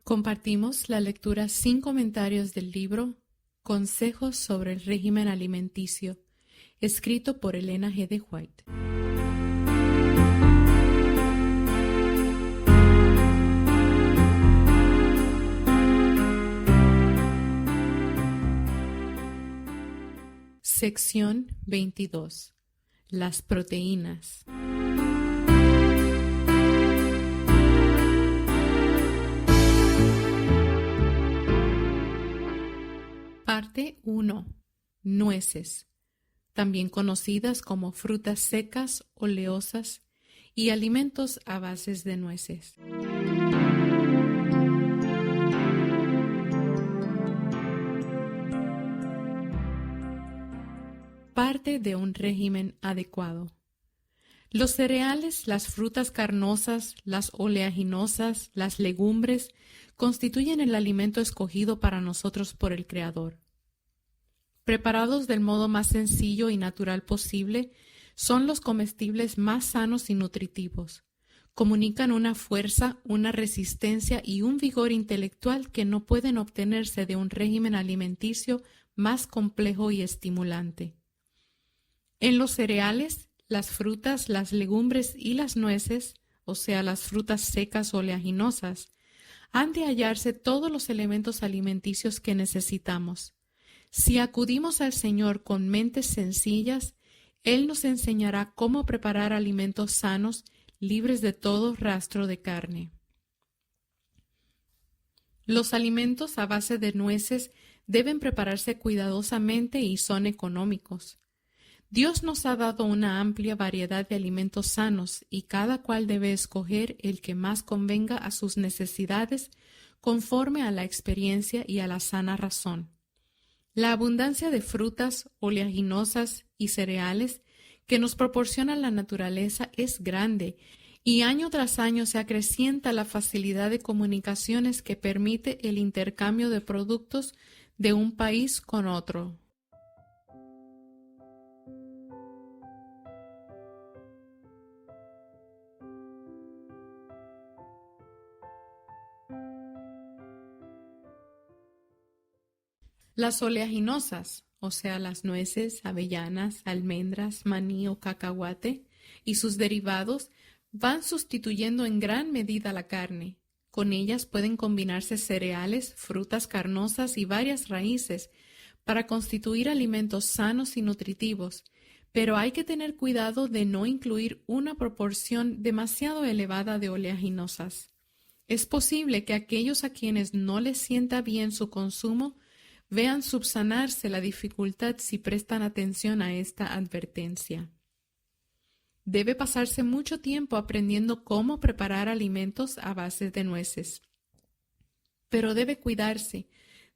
Compartimos la lectura sin comentarios del libro Consejos sobre el régimen alimenticio, escrito por Elena G. de White. Sección 22. Las proteínas. Parte 1. Nueces, también conocidas como frutas secas, oleosas y alimentos a base de nueces. Parte de un régimen adecuado. Los cereales, las frutas carnosas, las oleaginosas, las legumbres constituyen el alimento escogido para nosotros por el Creador. Preparados del modo más sencillo y natural posible, son los comestibles más sanos y nutritivos. Comunican una fuerza, una resistencia y un vigor intelectual que no pueden obtenerse de un régimen alimenticio más complejo y estimulante. En los cereales, las frutas, las legumbres y las nueces, o sea, las frutas secas oleaginosas, han de hallarse todos los elementos alimenticios que necesitamos. Si acudimos al Señor con mentes sencillas, Él nos enseñará cómo preparar alimentos sanos, libres de todo rastro de carne. Los alimentos a base de nueces deben prepararse cuidadosamente y son económicos. Dios nos ha dado una amplia variedad de alimentos sanos y cada cual debe escoger el que más convenga a sus necesidades conforme a la experiencia y a la sana razón. La abundancia de frutas, oleaginosas y cereales que nos proporciona la naturaleza es grande y año tras año se acrecienta la facilidad de comunicaciones que permite el intercambio de productos de un país con otro. Las oleaginosas, o sea, las nueces, avellanas, almendras, maní o cacahuate y sus derivados, van sustituyendo en gran medida la carne. Con ellas pueden combinarse cereales, frutas carnosas y varias raíces para constituir alimentos sanos y nutritivos, pero hay que tener cuidado de no incluir una proporción demasiado elevada de oleaginosas. Es posible que aquellos a quienes no les sienta bien su consumo vean subsanarse la dificultad si prestan atención a esta advertencia. Debe pasarse mucho tiempo aprendiendo cómo preparar alimentos a base de nueces. Pero debe cuidarse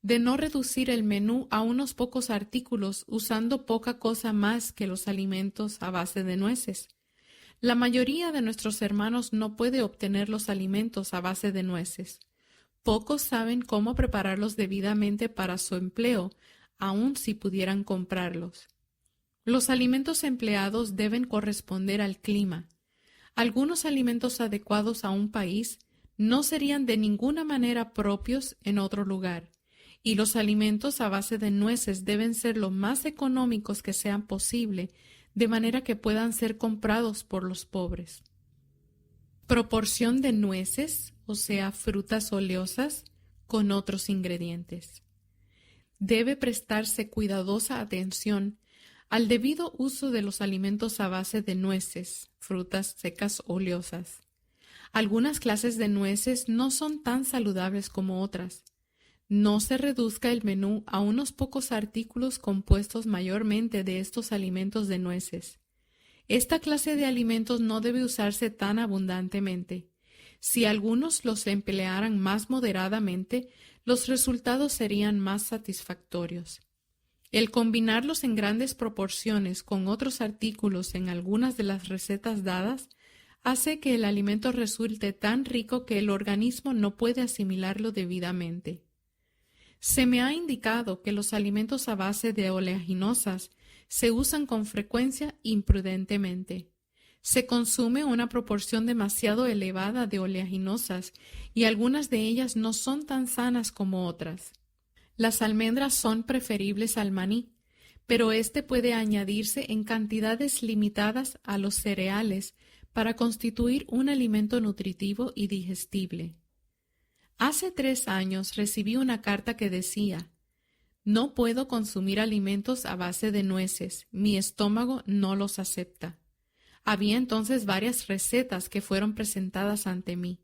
de no reducir el menú a unos pocos artículos usando poca cosa más que los alimentos a base de nueces. La mayoría de nuestros hermanos no puede obtener los alimentos a base de nueces. Pocos saben cómo prepararlos debidamente para su empleo, aun si pudieran comprarlos. Los alimentos empleados deben corresponder al clima. Algunos alimentos adecuados a un país no serían de ninguna manera propios en otro lugar, y los alimentos a base de nueces deben ser lo más económicos que sean posible, de manera que puedan ser comprados por los pobres. Proporción de nueces, o sea, frutas oleosas, con otros ingredientes. Debe prestarse cuidadosa atención al debido uso de los alimentos a base de nueces, frutas secas oleosas. Algunas clases de nueces no son tan saludables como otras. No se reduzca el menú a unos pocos artículos compuestos mayormente de estos alimentos de nueces. Esta clase de alimentos no debe usarse tan abundantemente. Si algunos los emplearan más moderadamente, los resultados serían más satisfactorios. El combinarlos en grandes proporciones con otros artículos en algunas de las recetas dadas hace que el alimento resulte tan rico que el organismo no puede asimilarlo debidamente. Se me ha indicado que los alimentos a base de oleaginosas se usan con frecuencia imprudentemente. Se consume una proporción demasiado elevada de oleaginosas y algunas de ellas no son tan sanas como otras. Las almendras son preferibles al maní, pero este puede añadirse en cantidades limitadas a los cereales para constituir un alimento nutritivo y digestible. Hace 3 años recibí una carta que decía: no puedo consumir alimentos a base de nueces, mi estómago no los acepta. Había entonces varias recetas que fueron presentadas ante mí.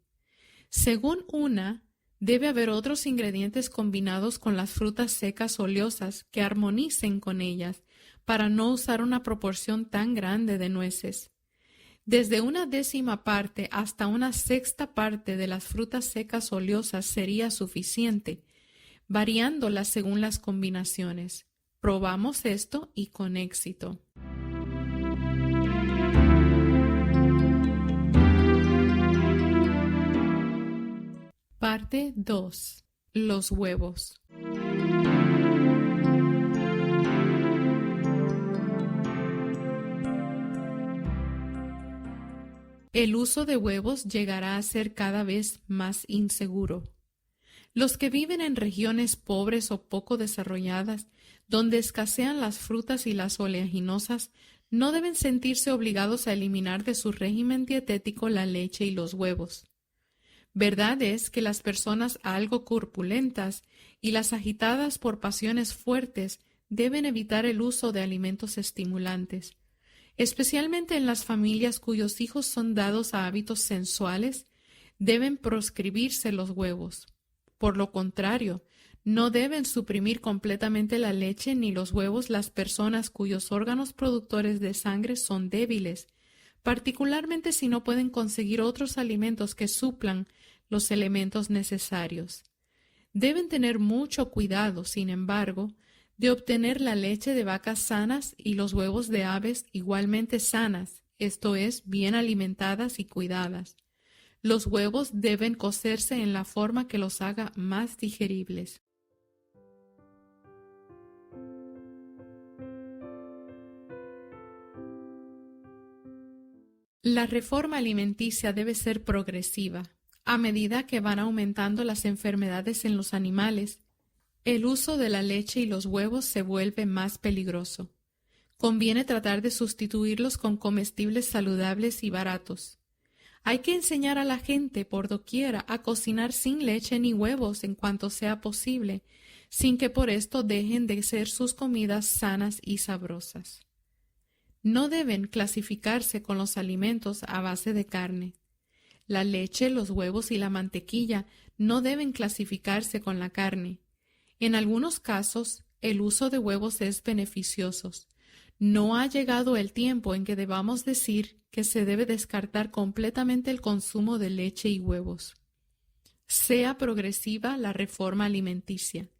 Según una, debe haber otros ingredientes combinados con las frutas secas oleosas que armonicen con ellas para no usar una proporción tan grande de nueces. Desde 1/10 parte hasta 1/6 parte de las frutas secas oleosas sería suficiente, variándolas según las combinaciones. Probamos esto y con éxito. Parte 2. Los huevos. El uso de huevos llegará a ser cada vez más inseguro. Los que viven en regiones pobres o poco desarrolladas, donde escasean las frutas y las oleaginosas, no deben sentirse obligados a eliminar de su régimen dietético la leche y los huevos. Verdad es que las personas algo corpulentas y las agitadas por pasiones fuertes deben evitar el uso de alimentos estimulantes, especialmente en las familias cuyos hijos son dados a hábitos sensuales, deben proscribirse los huevos. Por lo contrario, no deben suprimir completamente la leche ni los huevos las personas cuyos órganos productores de sangre son débiles, particularmente si no pueden conseguir otros alimentos que suplan los elementos necesarios. Deben tener mucho cuidado, sin embargo, de obtener la leche de vacas sanas y los huevos de aves igualmente sanas, esto es, bien alimentadas y cuidadas. Los huevos deben cocerse en la forma que los haga más digeribles. La reforma alimenticia debe ser progresiva. A medida que van aumentando las enfermedades en los animales, el uso de la leche y los huevos se vuelve más peligroso. Conviene tratar de sustituirlos con comestibles saludables y baratos. Hay que enseñar a la gente por doquiera a cocinar sin leche ni huevos en cuanto sea posible, sin que por esto dejen de ser sus comidas sanas y sabrosas. No deben clasificarse con los alimentos a base de carne. La leche, los huevos y la mantequilla no deben clasificarse con la carne. En algunos casos, el uso de huevos es beneficioso. No ha llegado el tiempo en que debamos decir que se debe descartar completamente el consumo de leche y huevos. Sea progresiva la reforma alimenticia.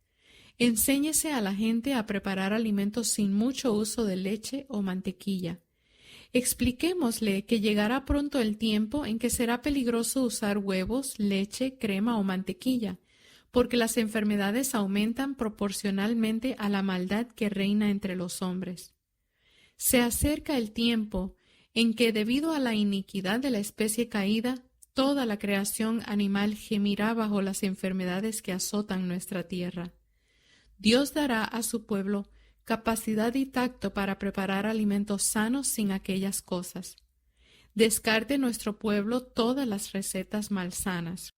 Enséñese a la gente a preparar alimentos sin mucho uso de leche o mantequilla. Expliquémosle que llegará pronto el tiempo en que será peligroso usar huevos, leche, crema o mantequilla, porque las enfermedades aumentan proporcionalmente a la maldad que reina entre los hombres. Se acerca el tiempo en que, debido a la iniquidad de la especie caída, toda la creación animal gemirá bajo las enfermedades que azotan nuestra tierra. Dios dará a su pueblo capacidad y tacto para preparar alimentos sanos sin aquellas cosas. Descarte nuestro pueblo todas las recetas malsanas.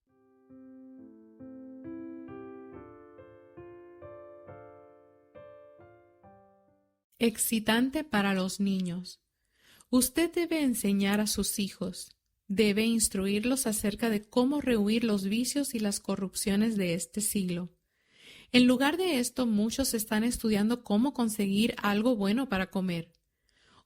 Excitante para los niños. Usted debe enseñar a sus hijos, debe instruirlos acerca de cómo rehuir los vicios y las corrupciones de este siglo. En lugar de esto, muchos están estudiando cómo conseguir algo bueno para comer.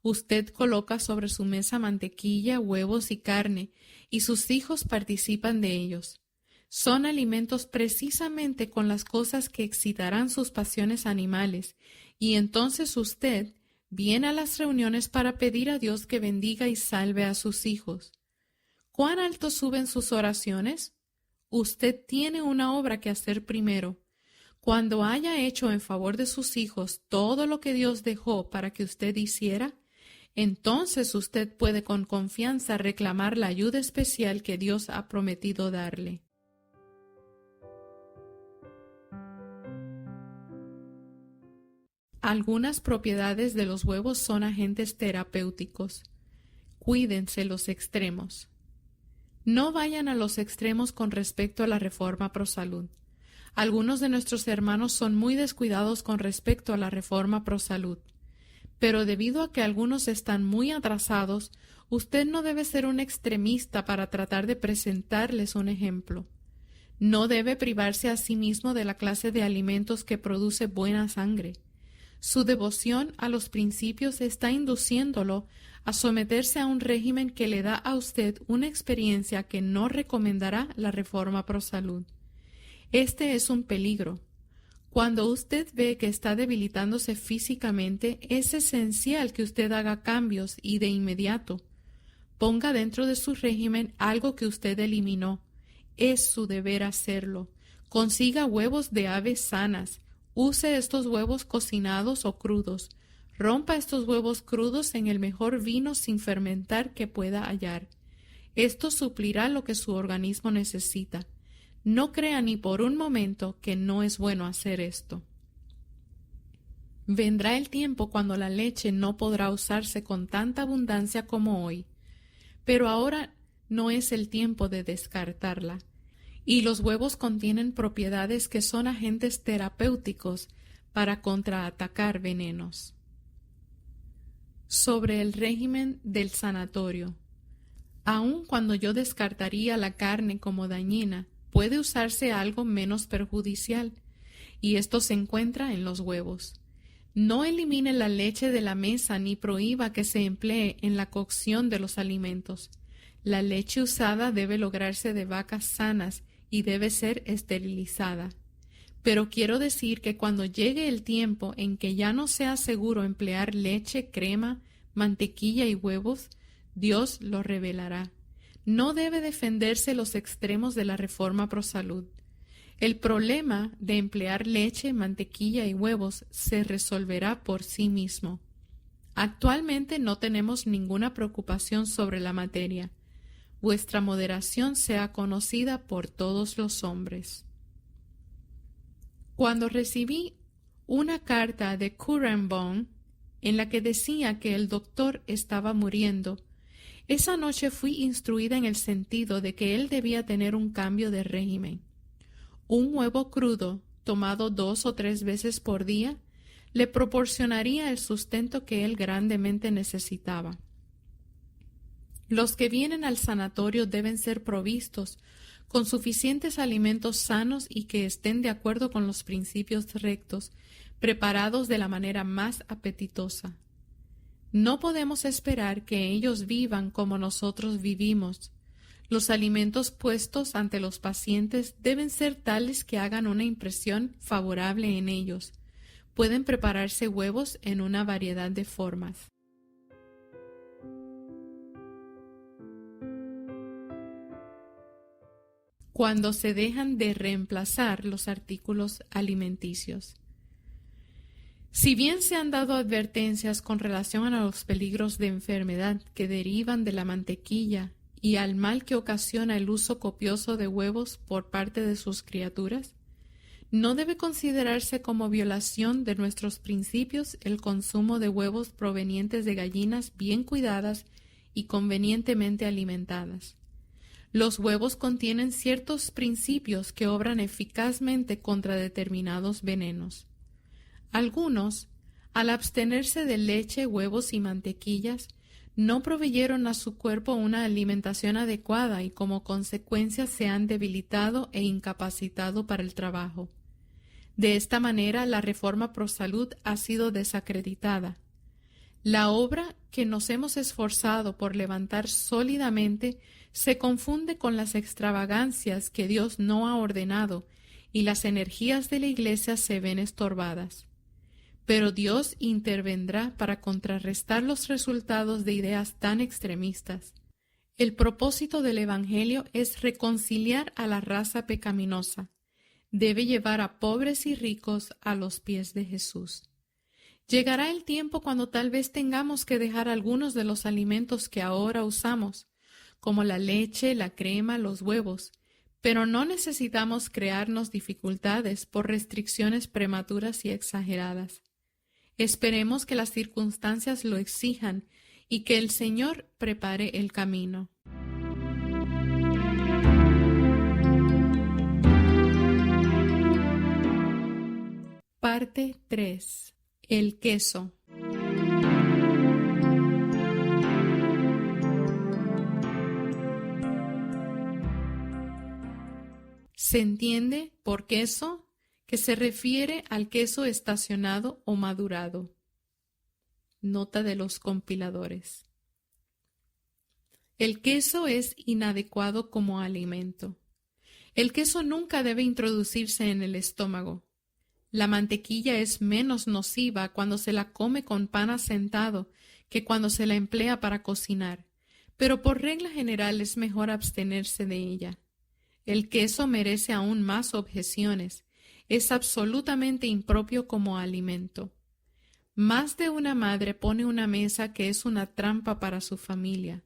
Usted coloca sobre su mesa mantequilla, huevos y carne, y sus hijos participan de ellos. Son alimentos precisamente con las cosas que excitarán sus pasiones animales, y entonces usted viene a las reuniones para pedir a Dios que bendiga y salve a sus hijos. ¿Cuán alto suben sus oraciones? Usted tiene una obra que hacer primero. Cuando haya hecho en favor de sus hijos todo lo que Dios dejó para que usted hiciera, entonces usted puede con confianza reclamar la ayuda especial que Dios ha prometido darle. Algunas propiedades de los huevos son agentes terapéuticos. Cuídense los extremos. No vayan a los extremos con respecto a la reforma pro-salud. Algunos de nuestros hermanos son muy descuidados con respecto a la reforma pro-salud. Pero debido a que algunos están muy atrasados, usted no debe ser un extremista para tratar de presentarles un ejemplo. No debe privarse a sí mismo de la clase de alimentos que produce buena sangre. Su devoción a los principios está induciéndolo a someterse a un régimen que le da a usted una experiencia que no recomendará la reforma pro-salud. Este es un peligro. Cuando usted ve que está debilitándose físicamente, es esencial que usted haga cambios y de inmediato. Ponga dentro de su régimen algo que usted eliminó. Es su deber hacerlo. Consiga huevos de aves sanas. Use estos huevos cocinados o crudos. Rompa estos huevos crudos en el mejor vino sin fermentar que pueda hallar. Esto suplirá lo que su organismo necesita. No crea ni por un momento que no es bueno hacer esto. Vendrá el tiempo cuando la leche no podrá usarse con tanta abundancia como hoy, pero ahora no es el tiempo de descartarla, y los huevos contienen propiedades que son agentes terapéuticos para contraatacar venenos. Sobre el régimen del sanatorio. Aun cuando yo descartaría la carne como dañina, puede usarse algo menos perjudicial, y esto se encuentra en los huevos. No elimine la leche de la mesa ni prohíba que se emplee en la cocción de los alimentos. La leche usada debe lograrse de vacas sanas y debe ser esterilizada. Pero quiero decir que cuando llegue el tiempo en que ya no sea seguro emplear leche, crema, mantequilla y huevos, Dios lo revelará. No debe defenderse los extremos de la reforma pro-salud. El problema de emplear leche, mantequilla y huevos se resolverá por sí mismo. Actualmente no tenemos ninguna preocupación sobre la materia. Vuestra moderación sea conocida por todos los hombres. Cuando recibí una carta de Curran en la que decía que el doctor estaba muriendo, esa noche fui instruida en el sentido de que él debía tener un cambio de régimen. Un huevo crudo, tomado 2 o 3 veces por día, le proporcionaría el sustento que él grandemente necesitaba. Los que vienen al sanatorio deben ser provistos con suficientes alimentos sanos y que estén de acuerdo con los principios rectos, preparados de la manera más apetitosa. No podemos esperar que ellos vivan como nosotros vivimos. Los alimentos puestos ante los pacientes deben ser tales que hagan una impresión favorable en ellos. Pueden prepararse huevos en una variedad de formas. Cuando se dejan de reemplazar los artículos alimenticios. Si bien se han dado advertencias con relación a los peligros de enfermedad que derivan de la mantequilla y al mal que ocasiona el uso copioso de huevos por parte de sus criaturas, no debe considerarse como violación de nuestros principios el consumo de huevos provenientes de gallinas bien cuidadas y convenientemente alimentadas. Los huevos contienen ciertos principios que obran eficazmente contra determinados venenos. Algunos, al abstenerse de leche, huevos y mantequillas, no proveyeron a su cuerpo una alimentación adecuada y como consecuencia se han debilitado e incapacitado para el trabajo. De esta manera, la reforma pro-salud ha sido desacreditada. La obra que nos hemos esforzado por levantar sólidamente se confunde con las extravagancias que Dios no ha ordenado y las energías de la Iglesia se ven estorbadas. Pero Dios intervendrá para contrarrestar los resultados de ideas tan extremistas. El propósito del Evangelio es reconciliar a la raza pecaminosa. Debe llevar a pobres y ricos a los pies de Jesús. Llegará el tiempo cuando tal vez tengamos que dejar algunos de los alimentos que ahora usamos, como la leche, la crema, los huevos, pero no necesitamos crearnos dificultades por restricciones prematuras y exageradas. Esperemos que las circunstancias lo exijan y que el Señor prepare el camino. Parte 3. El queso. Se entiende por queso que se refiere al queso estacionado o madurado. Nota de los compiladores. El queso es inadecuado como alimento. El queso nunca debe introducirse en el estómago. La mantequilla es menos nociva cuando se la come con pan asentado que cuando se la emplea para cocinar, pero por regla general es mejor abstenerse de ella. El queso merece aún más objeciones. Es absolutamente impropio como alimento. Más de una madre pone una mesa que es una trampa para su familia.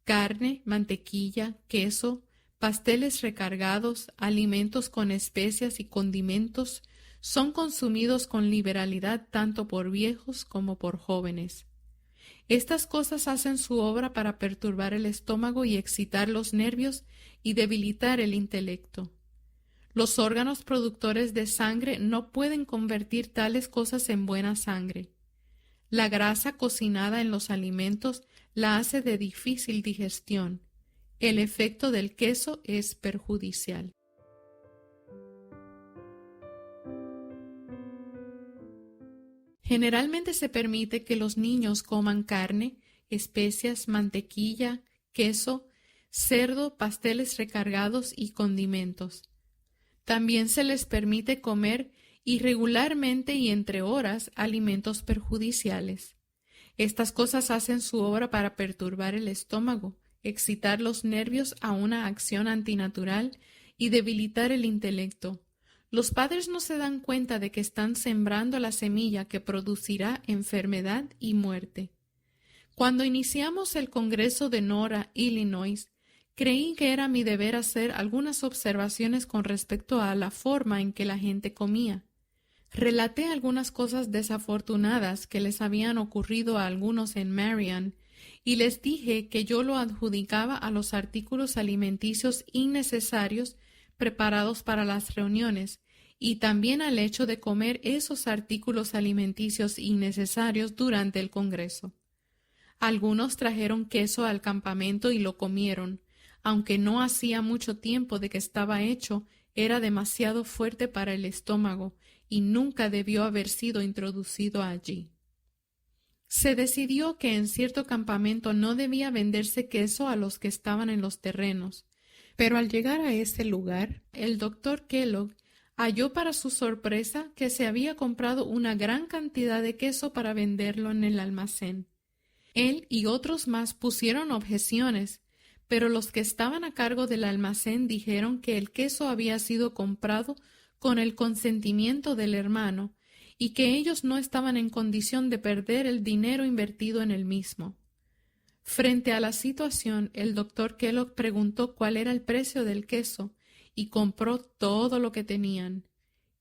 Carne, mantequilla, queso, pasteles recargados, alimentos con especias y condimentos son consumidos con liberalidad tanto por viejos como por jóvenes. Estas cosas hacen su obra para perturbar el estómago y excitar los nervios y debilitar el intelecto. Los órganos productores de sangre no pueden convertir tales cosas en buena sangre. La grasa cocinada en los alimentos la hace de difícil digestión. El efecto del queso es perjudicial. Generalmente se permite que los niños coman carne, especias, mantequilla, queso, cerdo, pasteles recargados y condimentos. También se les permite comer irregularmente y entre horas alimentos perjudiciales. Estas cosas hacen su obra para perturbar el estómago, excitar los nervios a una acción antinatural y debilitar el intelecto. Los padres no se dan cuenta de que están sembrando la semilla que producirá enfermedad y muerte. Cuando iniciamos el Congreso de Nora, Illinois, creí que era mi deber hacer algunas observaciones con respecto a la forma en que la gente comía. Relaté algunas cosas desafortunadas que les habían ocurrido a algunos en Marion y les dije que yo lo adjudicaba a los artículos alimenticios innecesarios preparados para las reuniones y también al hecho de comer esos artículos alimenticios innecesarios durante el Congreso. Algunos trajeron queso al campamento y lo comieron, aunque no hacía mucho tiempo de que estaba hecho, era demasiado fuerte para el estómago y nunca debió haber sido introducido allí. Se decidió que en cierto campamento no debía venderse queso a los que estaban en los terrenos, pero al llegar a ese lugar, el doctor Kellogg halló para su sorpresa que se había comprado una gran cantidad de queso para venderlo en el almacén. Él y otros más pusieron objeciones, pero los que estaban a cargo del almacén dijeron que el queso había sido comprado con el consentimiento del hermano y que ellos no estaban en condición de perder el dinero invertido en el mismo. Frente a la situación, el doctor Kellogg preguntó cuál era el precio del queso y compró todo lo que tenían.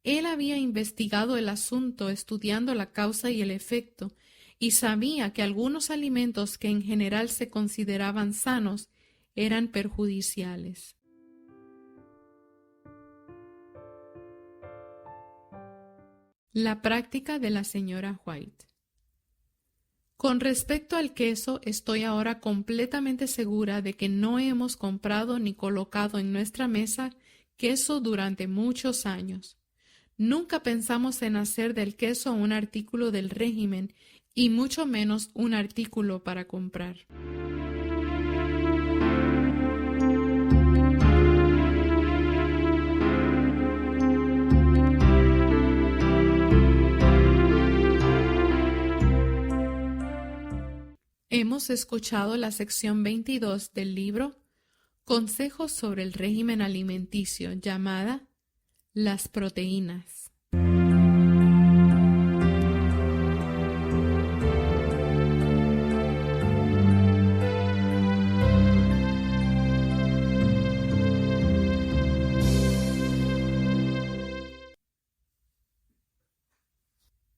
Él había investigado el asunto estudiando la causa y el efecto y sabía que algunos alimentos que en general se consideraban sanos eran perjudiciales. La práctica de la señora White. Con respecto al queso, estoy ahora completamente segura de que no hemos comprado ni colocado en nuestra mesa queso durante muchos años. Nunca pensamos en hacer del queso un artículo del régimen y mucho menos un artículo para comprar. Hemos escuchado la sección 22 del libro Consejos sobre el régimen alimenticio, llamada Las proteínas.